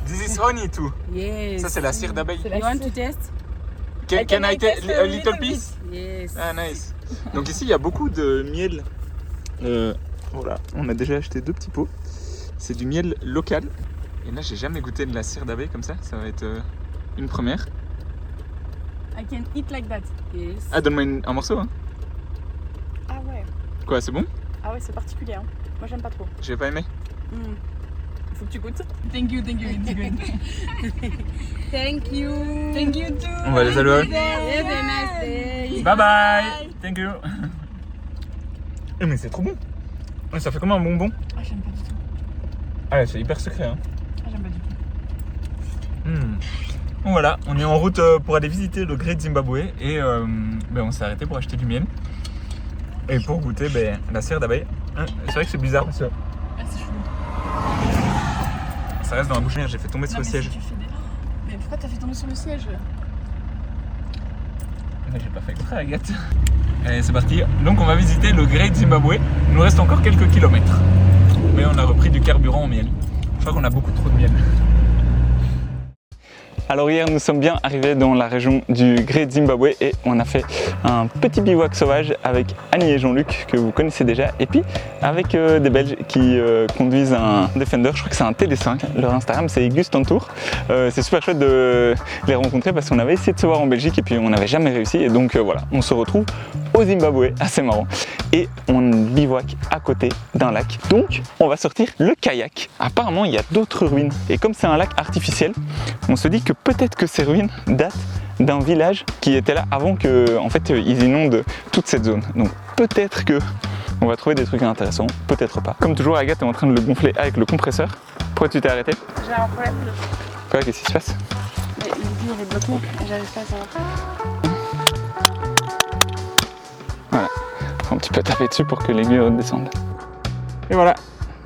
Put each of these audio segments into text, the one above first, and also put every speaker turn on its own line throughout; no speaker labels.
This is honey too.
Yes.
Ça c'est la cire d'abeille.
You want to test?
Can I take a little piece?
Yes.
Ah nice. Donc ici il y a beaucoup de miel. Voilà, on a déjà acheté 2 petits pots. C'est du miel local. Et là j'ai jamais goûté de la cire d'abeille comme ça. Ça va être une première.
I can eat like that. Yes.
Ah donne-moi un morceau hein.
Ah ouais.
Quoi, c'est bon?
Ah ouais, c'est particulier. Hein. Moi, j'aime pas trop.
J'ai pas aimé.
Il faut que tu goûtes.
Thank you, it's good. Thank you. Thank you too.
On va les saluer.
Have a nice day.
Bye bye. Thank you. Mais c'est trop bon. Ça fait comme un bonbon.
Ah, j'aime pas du tout.
Ah c'est hyper secret hein.
Ah, j'aime pas du tout.
Bon voilà, on est en route pour aller visiter le Great Zimbabwe et on s'est arrêté pour acheter du miel et pour goûter la cire d'abeille. C'est vrai que c'est bizarre parce que
Ah, c'est chelou.
ça reste dans la bouche. J'ai fait tomber sur le siège.
Si tu fais des... Mais pourquoi t'as fait tomber sur le siège?
Mais j'ai pas fait exprès, Agathe. Allez, c'est parti. Donc on va visiter le Great Zimbabwe. Il nous reste encore quelques kilomètres. Mais on a repris du carburant en miel. Je crois qu'on a beaucoup trop de miel. Alors hier nous sommes bien arrivés dans la région du Great Zimbabwe et on a fait un petit bivouac sauvage avec Annie et Jean-Luc que vous connaissez déjà et puis avec des Belges qui conduisent un Defender, je crois que c'est un TD5, leur Instagram c'est Gustantour. C'est super chouette de les rencontrer parce qu'on avait essayé de se voir en Belgique et puis on n'avait jamais réussi et donc voilà, on se retrouve au Zimbabwe, assez marrant. Et on bivouac à côté d'un lac. Donc on va sortir le kayak. Apparemment il y a d'autres ruines et comme c'est un lac artificiel, on se dit que peut-être que ces ruines datent d'un village qui était là avant que ils inondent toute cette zone. Donc peut-être que on va trouver des trucs intéressants, peut-être pas. Comme toujours, Agathe est en train de le gonfler avec le compresseur. Pourquoi tu t'es arrêté?
J'ai un problème.
Quoi, qu'est-ce qui se passe?
L'aiguille elle est bloquée et j'arrive pas à savoir.
Voilà, faut un petit peu taper dessus pour que l'aiguille redescende. Et voilà,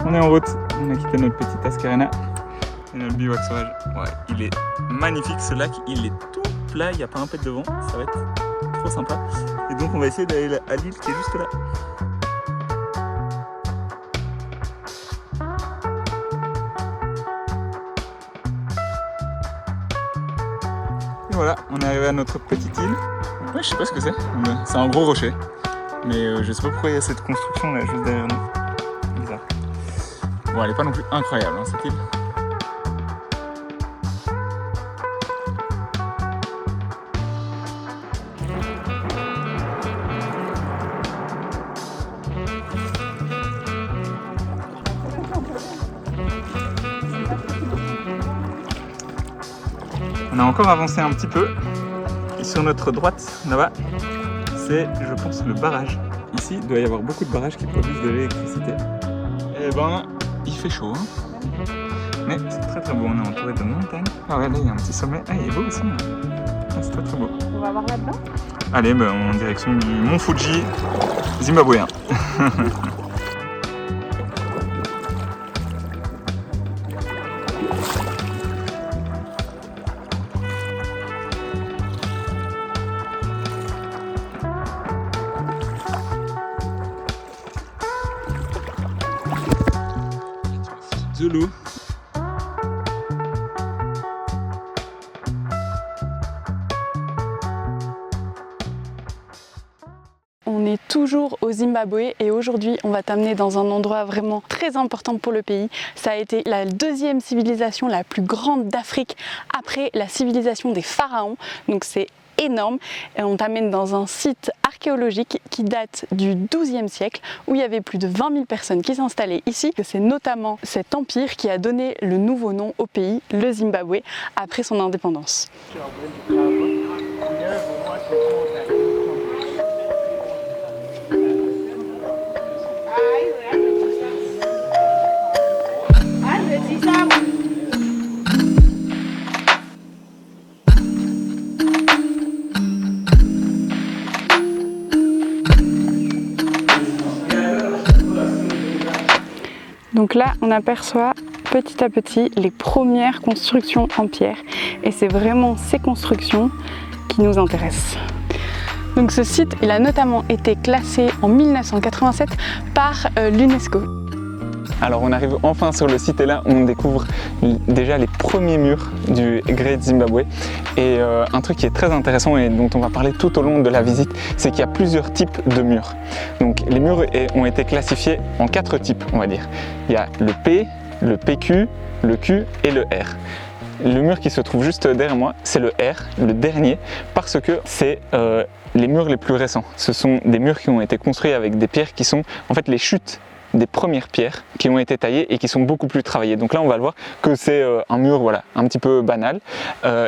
on est en route. On a quitté notre petite Ascarena. Et notre bivouac sauvage. Ouais, il est magnifique ce lac, il est tout plat, il n'y a pas un pet de vent, ça va être trop sympa. Et donc on va essayer d'aller à l'île qui est juste là. Et voilà, on est arrivé à notre petite île. Ouais, je sais pas ce que c'est, c'est un gros rocher. Mais je sais pas pourquoi il y a cette construction là juste derrière nous. Bizarre. Bon, elle est pas non plus incroyable hein, cette île. On a encore avancé un petit peu. Et sur notre droite, là-bas, c'est, je pense, le barrage. Ici, il doit y avoir beaucoup de barrages qui produisent de l'électricité. Et ben, il fait chaud. Hein. Mais c'est très très beau. On est entouré de montagnes. Ah ouais, là, il y a un petit sommet. Ah, il est beau aussi. Hein. Ah, c'est très très beau.
On va voir là-dedans.
Allez, en direction du mont Fuji zimbabwéen. De l'eau.
On est toujours au Zimbabwe et aujourd'hui on va t'amener dans un endroit vraiment très important pour le pays. Ça a été la deuxième civilisation la plus grande d'Afrique après la civilisation des pharaons. Donc c'est énorme et on t'amène dans un site archéologique qui date du XIIe siècle où il y avait plus de 20 000 personnes qui s'installaient ici. C'est notamment cet empire qui a donné le nouveau nom au pays, le Zimbabwe, après son indépendance. Donc là, on aperçoit petit à petit les premières constructions en pierre et c'est vraiment ces constructions qui nous intéressent. Donc ce site, il a notamment été classé en 1987 par l'UNESCO.
Alors on arrive enfin sur le site et là on découvre déjà les premiers murs du Great Zimbabwe. Et un truc qui est très intéressant et dont on va parler tout au long de la visite, c'est qu'il y a plusieurs types de murs. Donc les murs ont été classifiés en 4 types, on va dire. Il y a le P, le PQ, le Q et le R. Le mur qui se trouve juste derrière moi, c'est le R, le dernier, parce que c'est les murs les plus récents. Ce sont des murs qui ont été construits avec des pierres qui sont en fait les chutes des premières pierres qui ont été taillées et qui sont beaucoup plus travaillées. Donc là on va le voir que c'est un mur voilà, un petit peu banal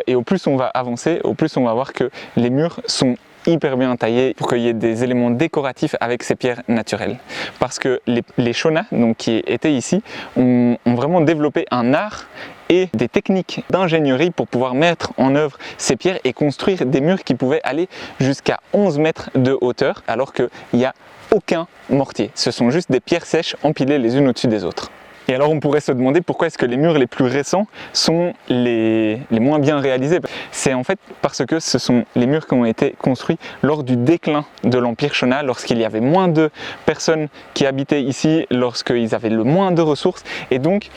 et au plus on va avancer, au plus on va voir que les murs sont hyper bien taillés pour qu'il y ait des éléments décoratifs avec ces pierres naturelles. Parce que les Shona donc, qui étaient ici ont vraiment développé un art et des techniques d'ingénierie pour pouvoir mettre en œuvre ces pierres et construire des murs qui pouvaient aller jusqu'à 11 mètres de hauteur alors qu'il n'y a aucun mortier. Ce sont juste des pierres sèches empilées les unes au-dessus des autres. Et alors on pourrait se demander pourquoi est-ce que les murs les plus récents sont les moins bien réalisés. C'est en fait parce que ce sont les murs qui ont été construits lors du déclin de l'Empire Shona, lorsqu'il y avait moins de personnes qui habitaient ici, lorsqu'ils avaient le moins de ressources et donc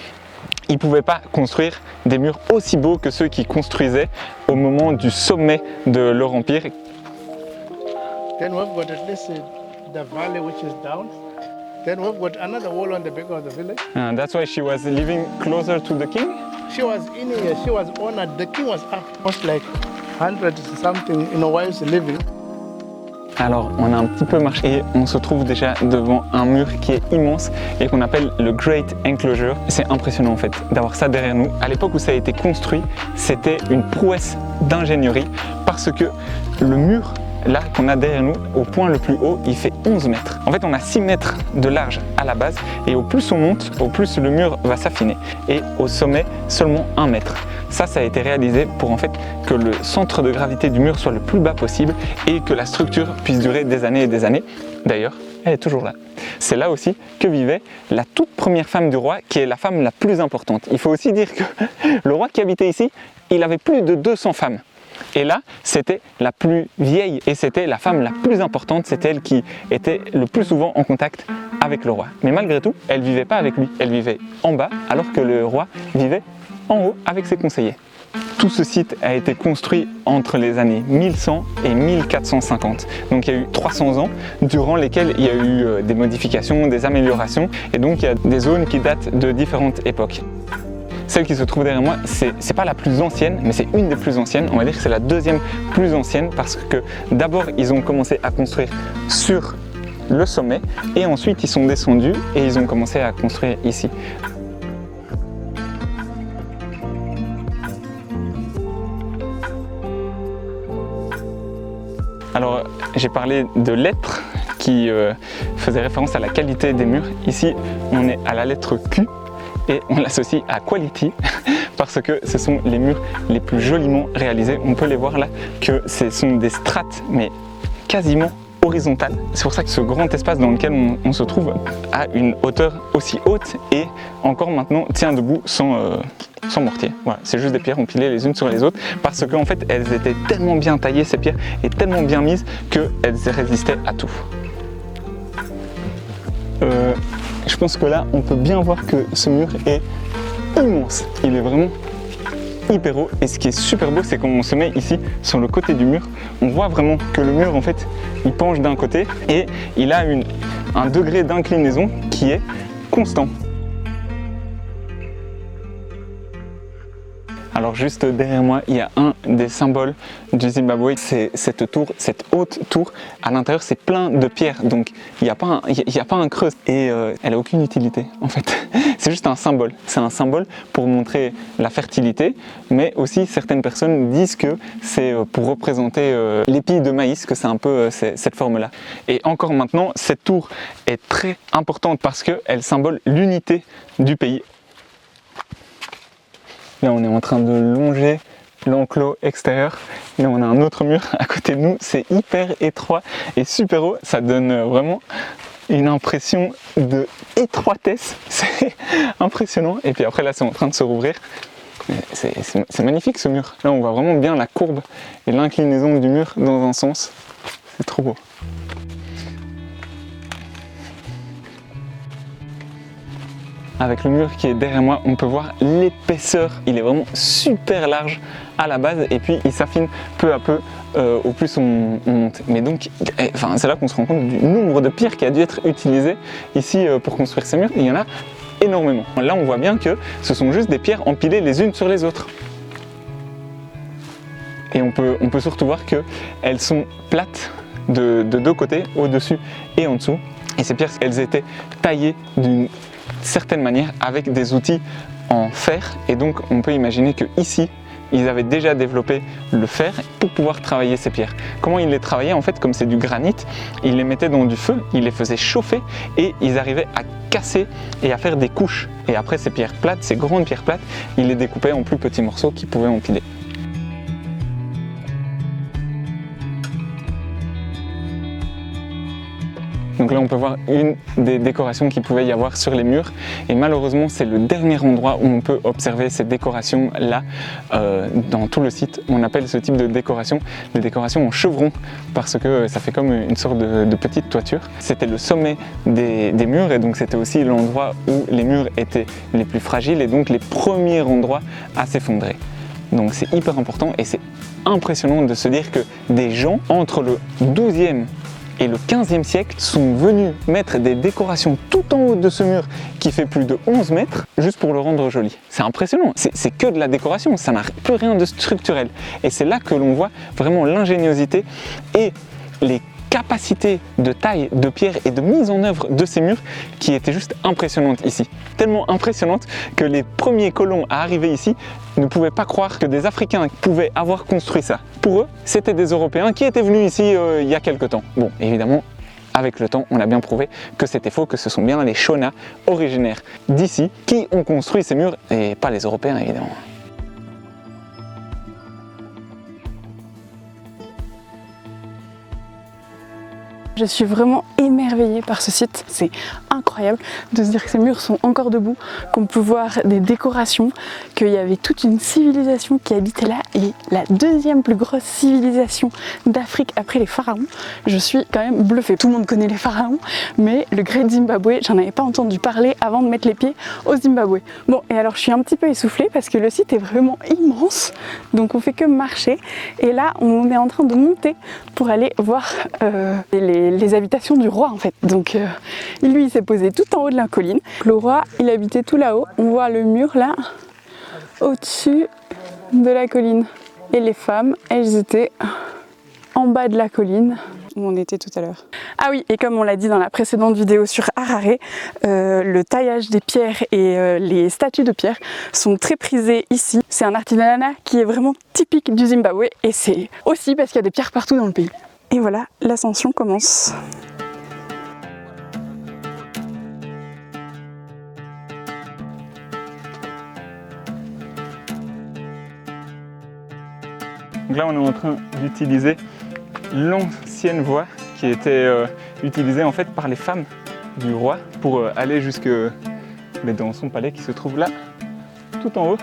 ils ne pouvaient pas construire des murs aussi beaux que ceux qu'ils construisaient au moment du sommet de leur empire.
Then we've got at least the valley which is down. Then we've got another wall on the back of the village.
And that's why she was living closer to the king?
She was in here, she was honored. The king was up almost like 100 something, while he's living.
Alors on a un petit peu marché et on se trouve déjà devant un mur qui est immense et qu'on appelle le Great Enclosure. C'est impressionnant en fait d'avoir ça derrière nous. À l'époque où ça a été construit, c'était une prouesse d'ingénierie parce que le mur là qu'on a derrière nous, au point le plus haut, il fait 11 mètres. En fait, on a 6 mètres de large à la base et au plus on monte, au plus le mur va s'affiner. Et au sommet, seulement 1 mètre. Ça a été réalisé pour en fait que le centre de gravité du mur soit le plus bas possible et que la structure puisse durer des années et des années. D'ailleurs, elle est toujours là. C'est là aussi que vivait la toute première femme du roi, qui est la femme la plus importante. Il faut aussi dire que le roi qui habitait ici, il avait plus de 200 femmes. Et là, c'était la plus vieille et c'était la femme la plus importante, c'était elle qui était le plus souvent en contact avec le roi. Mais malgré tout, elle ne vivait pas avec lui, elle vivait en bas alors que le roi vivait en haut avec ses conseillers. Tout ce site a été construit entre les années 1100 et 1450. Donc il y a eu 300 ans durant lesquels il y a eu des modifications, des améliorations et donc il y a des zones qui datent de différentes époques. Celle qui se trouve derrière moi, c'est pas la plus ancienne, mais c'est une des plus anciennes. On va dire que c'est la deuxième plus ancienne parce que d'abord ils ont commencé à construire sur le sommet et ensuite ils sont descendus et ils ont commencé à construire ici. Alors j'ai parlé de lettres qui faisaient référence à la qualité des murs. Ici on est à la lettre Q. Et on l'associe à quality parce que ce sont les murs les plus joliment réalisés. On peut les voir là que ce sont des strates mais quasiment horizontales. C'est pour ça que ce grand espace dans lequel on se trouve a une hauteur aussi haute et encore maintenant tient debout sans mortier. Voilà, c'est juste des pierres empilées les unes sur les autres parce qu'en fait elles étaient tellement bien taillées ces pierres et tellement bien mises qu'elles résistaient à tout. Je pense que là, on peut bien voir que ce mur est immense. Il est vraiment hyper haut. Et ce qui est super beau, c'est quand on se met ici sur le côté du mur, on voit vraiment que le mur, en fait, il penche d'un côté et il a un degré d'inclinaison qui est constant. Alors juste derrière moi, il y a un des symboles du Zimbabwe, c'est cette tour, cette haute tour. À l'intérieur, c'est plein de pierres, donc il n'y a pas un creux et elle n'a aucune utilité en fait. C'est juste un symbole. C'est un symbole pour montrer la fertilité, mais aussi certaines personnes disent que c'est pour représenter l'épi de maïs, que c'est un peu cette forme-là. Et encore maintenant, cette tour est très importante parce qu'elle symbole l'unité du pays. Là, on est en train de longer l'enclos extérieur. Là, on a un autre mur à côté de nous. C'est hyper étroit et super haut. Ça donne vraiment une impression d'étroitesse. C'est impressionnant. Et puis après, là, c'est en train de se rouvrir. C'est magnifique ce mur. Là, on voit vraiment bien la courbe et l'inclinaison du mur dans un sens. C'est trop beau. avec le mur qui est derrière moi, on peut voir l'épaisseur. Il est vraiment super large à la base et puis il s'affine peu à peu au plus on monte. Mais donc, enfin, c'est là qu'on se rend compte du nombre de pierres qui a dû être utilisées ici pour construire ces murs. Il y en a énormément. Là, on voit bien que ce sont juste des pierres empilées les unes sur les autres. Et on peut surtout voir qu'elles sont plates de deux côtés, au-dessus et en dessous. Et ces pierres, elles étaient taillées d'une certaine manière avec des outils en fer. Et donc, on peut imaginer que ici, ils avaient déjà développé le fer pour pouvoir travailler ces pierres. Comment ils les travaillaient? En fait, comme c'est du granit, ils les mettaient dans du feu, ils les faisaient chauffer et ils arrivaient à casser et à faire des couches. Et après, ces pierres plates, ces grandes pierres plates, ils les découpaient en plus petits morceaux qu'ils pouvaient empiler. Donc là, on peut voir une des décorations qu'il pouvait y avoir sur les murs. Et malheureusement, c'est le dernier endroit où on peut observer ces décorations-là dans tout le site. On appelle ce type de décoration des décorations en chevron parce que ça fait comme une sorte de petite toiture. C'était le sommet des murs et donc c'était aussi l'endroit où les murs étaient les plus fragiles et donc les premiers endroits à s'effondrer. Donc c'est hyper important et c'est impressionnant de se dire que des gens entre le 12e et le 15e siècle sont venus mettre des décorations tout en haut de ce mur qui fait plus de 11 mètres juste pour le rendre joli. C'est impressionnant, c'est que de la décoration, ça n'a plus rien de structurel. Et c'est là que l'on voit vraiment l'ingéniosité et les capacités de taille, de pierre et de mise en œuvre de ces murs qui étaient juste impressionnantes ici. Tellement impressionnantes que les premiers colons à arriver ici ne pouvaient pas croire que des Africains pouvaient avoir construit ça. Pour eux, c'était des Européens qui étaient venus ici il y a quelque temps. Bon, évidemment, avec le temps, on a bien prouvé que c'était faux, que ce sont bien les Shona originaires d'ici qui ont construit ces murs et pas les Européens évidemment.
Je suis vraiment émerveillée par ce site, c'est incroyable de se dire que ces murs sont encore debout, qu'on peut voir des décorations, qu'il y avait toute une civilisation qui habitait là et la deuxième plus grosse civilisation d'Afrique après les pharaons. Je suis quand même bluffée, tout le monde connaît les pharaons, mais le Great Zimbabwe, j'en avais pas entendu parler avant de mettre les pieds au Zimbabwe. Bon, et alors je suis un petit peu essoufflée parce que le site est vraiment immense, donc on fait que marcher et là on est en train de monter pour aller voir les habitations du roi en fait. Donc lui il s'est posé tout en haut de la colline. Le roi il habitait tout là-haut. On voit le mur là au-dessus de la colline. Et les femmes elles étaient en bas de la colline où on était tout à l'heure. Ah oui, et comme on l'a dit dans la précédente vidéo sur Harare, le taillage des pierres et les statues de pierre sont très prisés ici. C'est un artisanat qui est vraiment typique du Zimbabwe et c'est aussi parce qu'il y a des pierres partout dans le pays. Et voilà, l'ascension commence.
Donc là, on est en train d'utiliser l'ancienne voie qui était utilisée en fait par les femmes du roi pour aller jusque dans son palais qui se trouve là, tout en haut.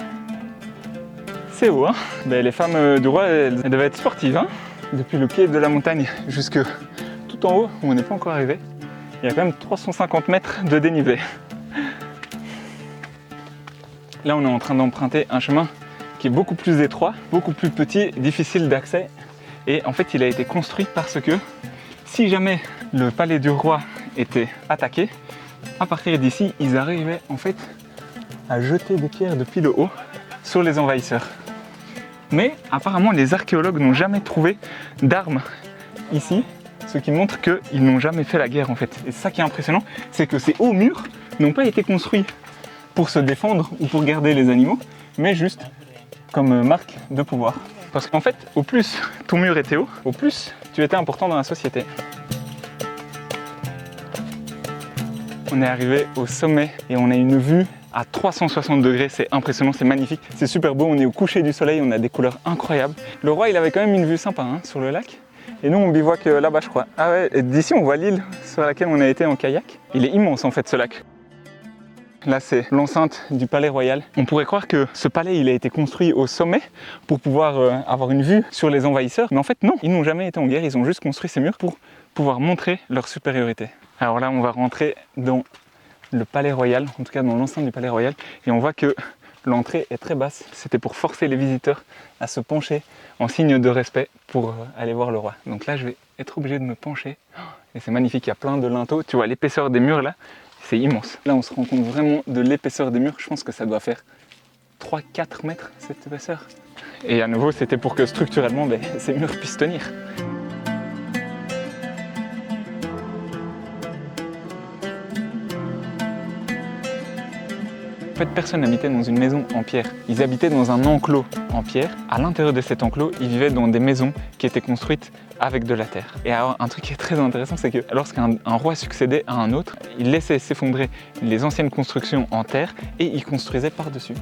C'est haut, hein. Les femmes du roi, elles devaient être sportives, hein. Depuis le pied de la montagne jusque tout en haut où on n'est pas encore arrivé, il y a quand même 350 mètres de dénivelé. Là, on est en train d'emprunter un chemin qui est beaucoup plus étroit, beaucoup plus petit, difficile d'accès. Et en fait, il a été construit parce que si jamais le palais du roi était attaqué, à partir d'ici, ils arrivaient en fait à jeter des pierres depuis le haut sur les envahisseurs. Mais apparemment, les archéologues n'ont jamais trouvé d'armes ici, ce qui montre qu'ils n'ont jamais fait la guerre en fait. Et ça qui est impressionnant, c'est que ces hauts murs n'ont pas été construits pour se défendre ou pour garder les animaux, mais juste comme marque de pouvoir. Parce qu'en fait, au plus ton mur était haut, au plus tu étais important dans la société. On est arrivé au sommet et on a une vue à 360 degrés, c'est impressionnant, c'est magnifique, c'est super beau, on est au coucher du soleil, on a des couleurs incroyables. Le roi, il avait quand même une vue sympa hein, sur le lac. Et nous, on bivouaque là-bas, je crois. Ah ouais, d'ici, on voit l'île sur laquelle on a été en kayak. Il est immense en fait, ce lac. Là, c'est l'enceinte du palais royal. On pourrait croire que ce palais, il a été construit au sommet pour pouvoir avoir une vue sur les envahisseurs. Mais en fait, non, ils n'ont jamais été en guerre, ils ont juste construit ces murs pour pouvoir montrer leur supériorité. Alors là, on va rentrer dans le palais royal, en tout cas dans l'enceinte du palais royal, et on voit que l'entrée est très basse. C'était pour forcer les visiteurs à se pencher en signe de respect pour aller voir le roi. Donc là, je vais être obligé de me pencher. Et c'est magnifique, il y a plein de linteaux. Tu vois l'épaisseur des murs là, c'est immense. Là, on se rend compte vraiment de l'épaisseur des murs. Je pense que ça doit faire 3-4 mètres cette épaisseur. Et à nouveau, c'était pour que structurellement, ces murs puissent tenir. En fait, personne n'habitait dans une maison en pierre. Ils habitaient dans un enclos en pierre. À l'intérieur de cet enclos, ils vivaient dans des maisons qui étaient construites avec de la terre. Et alors, un truc qui est très intéressant, c'est que lorsqu'un roi succédait à un autre, il laissait s'effondrer les anciennes constructions en terre et il construisait par-dessus.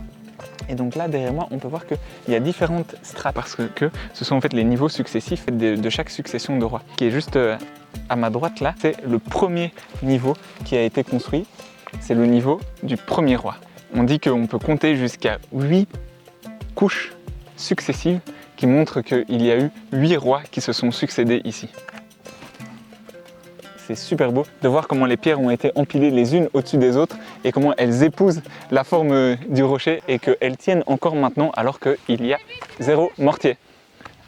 Et donc là, derrière moi, on peut voir qu'il y a différentes strates parce que ce sont en fait les niveaux successifs de chaque succession de rois. Qui est juste à ma droite là, c'est le premier niveau qui a été construit. C'est le niveau du premier roi. On dit qu'on peut compter jusqu'à 8 couches successives qui montrent qu'il y a eu 8 rois qui se sont succédés ici. C'est super beau de voir comment les pierres ont été empilées les unes au-dessus des autres et comment elles épousent la forme du rocher et qu'elles tiennent encore maintenant alors qu'il y a 0 mortier.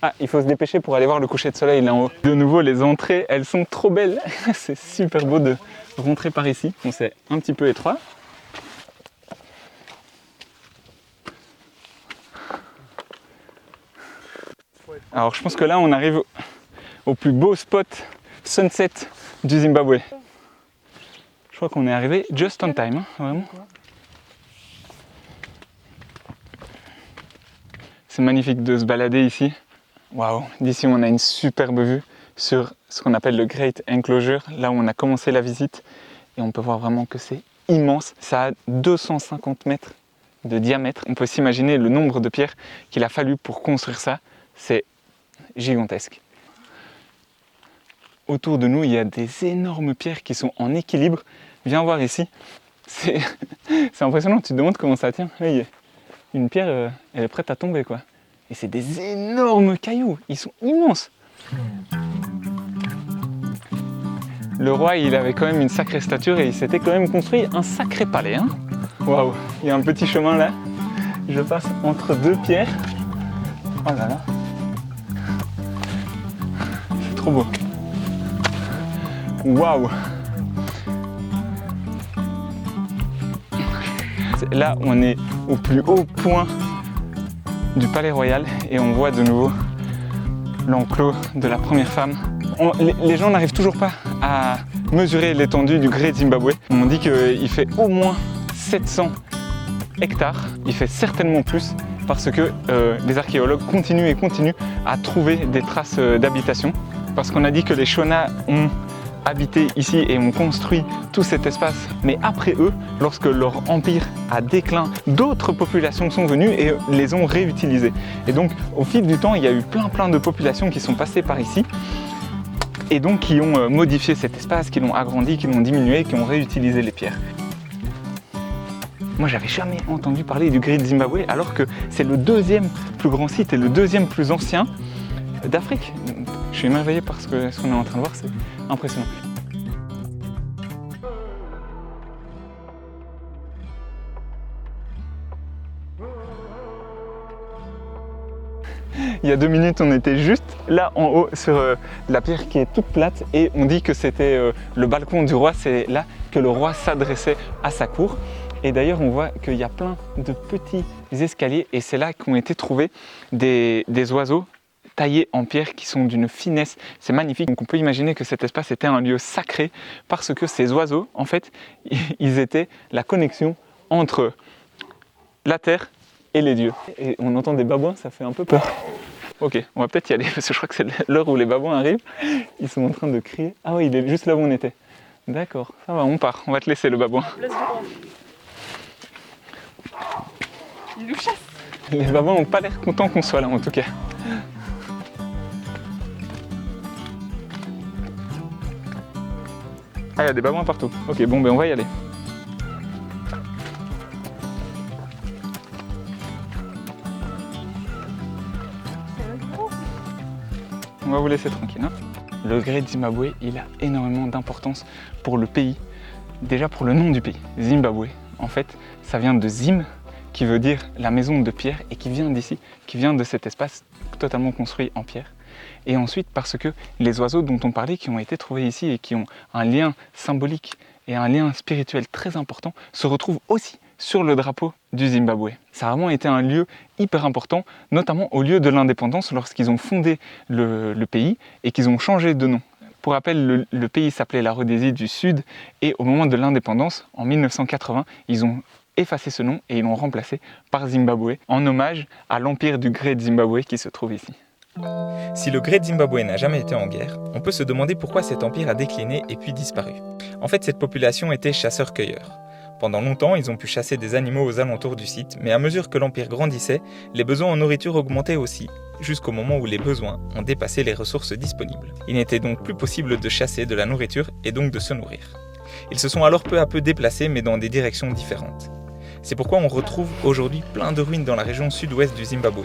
Ah, il faut se dépêcher pour aller voir le coucher de soleil là en haut. De nouveau, les entrées, elles sont trop belles. C'est super beau de rentrer par ici. Bon, c'est un petit peu étroit. Alors je pense que là on arrive au plus beau spot sunset du Zimbabwe. Je crois qu'on est arrivé just on time, hein, vraiment. C'est magnifique de se balader ici. Waouh, d'ici on a une superbe vue sur ce qu'on appelle le Great Enclosure, là où on a commencé la visite. Et on peut voir vraiment que c'est immense. Ça a 250 mètres de diamètre. On peut s'imaginer le nombre de pierres qu'il a fallu pour construire ça. C'est gigantesque. Autour de nous, il y a des énormes pierres qui sont en équilibre. Viens voir ici. C'est impressionnant, tu te demandes comment ça tient. Là, il y a une pierre, elle est prête à tomber, quoi. Et c'est des énormes cailloux, ils sont immenses. Le roi, il avait quand même une sacrée stature et il s'était quand même construit un sacré palais. Hein. Waouh, il y a un petit chemin là. Je passe entre deux pierres. Oh là là. C'est trop beau. Waouh. Là, on est au plus haut point du palais royal et on voit de nouveau l'enclos de la première femme. Les gens n'arrivent toujours pas à mesurer l'étendue du Great Zimbabwe. On dit qu'il fait au moins 700 hectares. Il fait certainement plus parce que les archéologues continuent à trouver des traces d'habitation. Parce qu'on a dit que les Shona ont habité ici et ont construit tout cet espace. Mais après eux, lorsque leur empire a déclin, d'autres populations sont venues et les ont réutilisées. Et donc, au fil du temps, il y a eu plein de populations qui sont passées par ici et donc qui ont modifié cet espace, qui l'ont agrandi, qui l'ont diminué, qui ont réutilisé les pierres. Moi, j'avais jamais entendu parler du Great Zimbabwe alors que c'est le deuxième plus grand site et le deuxième plus ancien d'Afrique. Je suis émerveillé par ce qu'on est en train de voir, c'est impressionnant. Il y a 2 minutes, on était juste là en haut sur la pierre qui est toute plate et on dit que c'était le balcon du roi, c'est là que le roi s'adressait à sa cour. Et d'ailleurs, on voit qu'il y a plein de petits escaliers et c'est là qu'ont été trouvés des oiseaux taillés en pierre qui sont d'une finesse, c'est magnifique. Donc on peut imaginer que cet espace était un lieu sacré parce que ces oiseaux, en fait, ils étaient la connexion entre la terre et les dieux. Et on entend des babouins, ça fait un peu peur. Ok, on va peut-être y aller parce que je crois que c'est l'heure où les babouins arrivent. Ils sont en train de crier. Ah oui, il est juste là où on était. D'accord, ça va, on part. On va te laisser le babouin.
Il nous chasse.
Les babouins n'ont pas l'air contents qu'on soit là en tout cas. Ah, il y a des babouins partout. Ok, bon, ben on va y aller. On va vous laisser tranquille. Hein. Le Great Zimbabwe, il a énormément d'importance pour le pays Déjà pour le nom du pays, Zimbabwe, en fait, ça vient de Zim, qui veut dire la maison de pierre et qui vient d'ici, qui vient de cet espace totalement construit en pierre. Et ensuite parce que les oiseaux dont on parlait, qui ont été trouvés ici et qui ont un lien symbolique et un lien spirituel très important, se retrouvent aussi sur le drapeau du Zimbabwe. Ça a vraiment été un lieu hyper important, notamment au lieu de l'indépendance lorsqu'ils ont fondé le pays et qu'ils ont changé de nom. Pour rappel, le pays s'appelait la Rhodésie du Sud et au moment de l'indépendance, en 1980, ils ont effacé ce nom et ils l'ont remplacé par Zimbabwe, en hommage à l'empire du Great Zimbabwe qui se trouve ici.
Si le Great Zimbabwe n'a jamais été en guerre, on peut se demander pourquoi cet empire a décliné et puis disparu. En fait, cette population était chasseurs-cueilleurs. Pendant longtemps, ils ont pu chasser des animaux aux alentours du site, mais à mesure que l'empire grandissait, les besoins en nourriture augmentaient aussi, jusqu'au moment où les besoins ont dépassé les ressources disponibles. Il n'était donc plus possible de chasser de la nourriture et donc de se nourrir. Ils se sont alors peu à peu déplacés, mais dans des directions différentes. C'est pourquoi on retrouve aujourd'hui plein de ruines dans la région sud-ouest du Zimbabwe.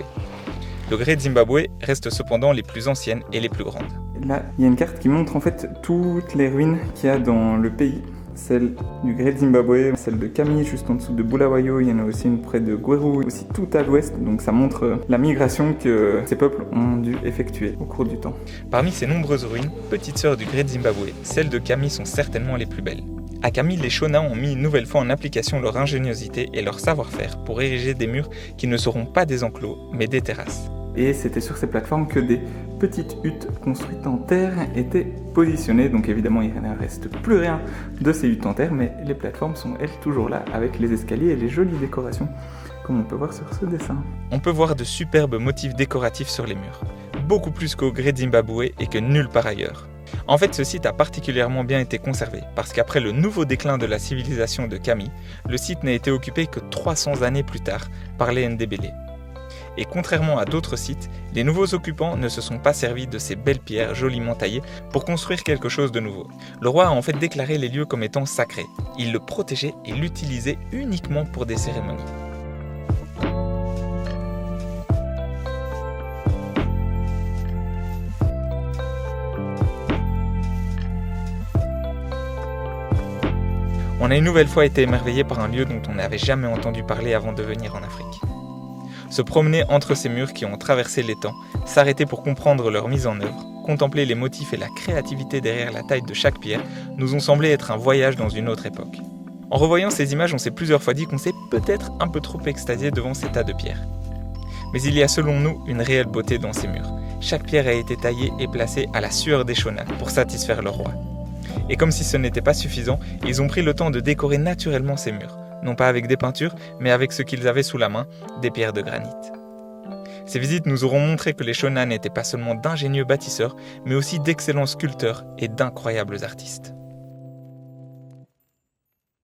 Le Great Zimbabwe reste cependant les plus anciennes et les plus grandes.
Là, il y a une carte qui montre en fait toutes les ruines qu'il y a dans le pays. Celle du Great Zimbabwe, celle de Kami juste en dessous de Bulawayo, il y en a aussi une près de Gweru, aussi tout à l'ouest, donc ça montre la migration que ces peuples ont dû effectuer au cours du temps.
Parmi ces nombreuses ruines, petites sœurs du Great Zimbabwe, celles de Kami sont certainement les plus belles. À Kami, les Shona ont mis une nouvelle fois en application leur ingéniosité et leur savoir-faire pour ériger des murs qui ne seront pas des enclos, mais des terrasses.
Et c'était sur ces plateformes que des petites huttes construites en terre étaient positionnées. Donc évidemment, il ne reste plus rien de ces huttes en terre, mais les plateformes sont elles toujours là avec les escaliers et les jolies décorations, comme on peut voir sur ce dessin.
On peut voir de superbes motifs décoratifs sur les murs, beaucoup plus qu'au Great Zimbabwe et que nulle part ailleurs. En fait, ce site a particulièrement bien été conservé, parce qu'après le nouveau déclin de la civilisation de Kami, le site n'a été occupé que 300 années plus tard par les Ndébélé. Et contrairement à d'autres sites, les nouveaux occupants ne se sont pas servis de ces belles pierres joliment taillées pour construire quelque chose de nouveau. Le roi a en fait déclaré les lieux comme étant sacrés. Il le protégeait et l'utilisait uniquement pour des cérémonies. On a une nouvelle fois été émerveillé par un lieu dont on n'avait jamais entendu parler avant de venir en Afrique. Se promener entre ces murs qui ont traversé les temps, s'arrêter pour comprendre leur mise en œuvre, contempler les motifs et la créativité derrière la taille de chaque pierre, nous ont semblé être un voyage dans une autre époque. En revoyant ces images, on s'est plusieurs fois dit qu'on s'est peut-être un peu trop extasié devant ces tas de pierres. Mais il y a selon nous une réelle beauté dans ces murs. Chaque pierre a été taillée et placée à la sueur des Shona pour satisfaire leur roi. Et comme si ce n'était pas suffisant, ils ont pris le temps de décorer naturellement ces murs. Non pas avec des peintures, mais avec ce qu'ils avaient sous la main, des pierres de granit. Ces visites nous auront montré que les Shona n'étaient pas seulement d'ingénieux bâtisseurs, mais aussi d'excellents sculpteurs et d'incroyables artistes.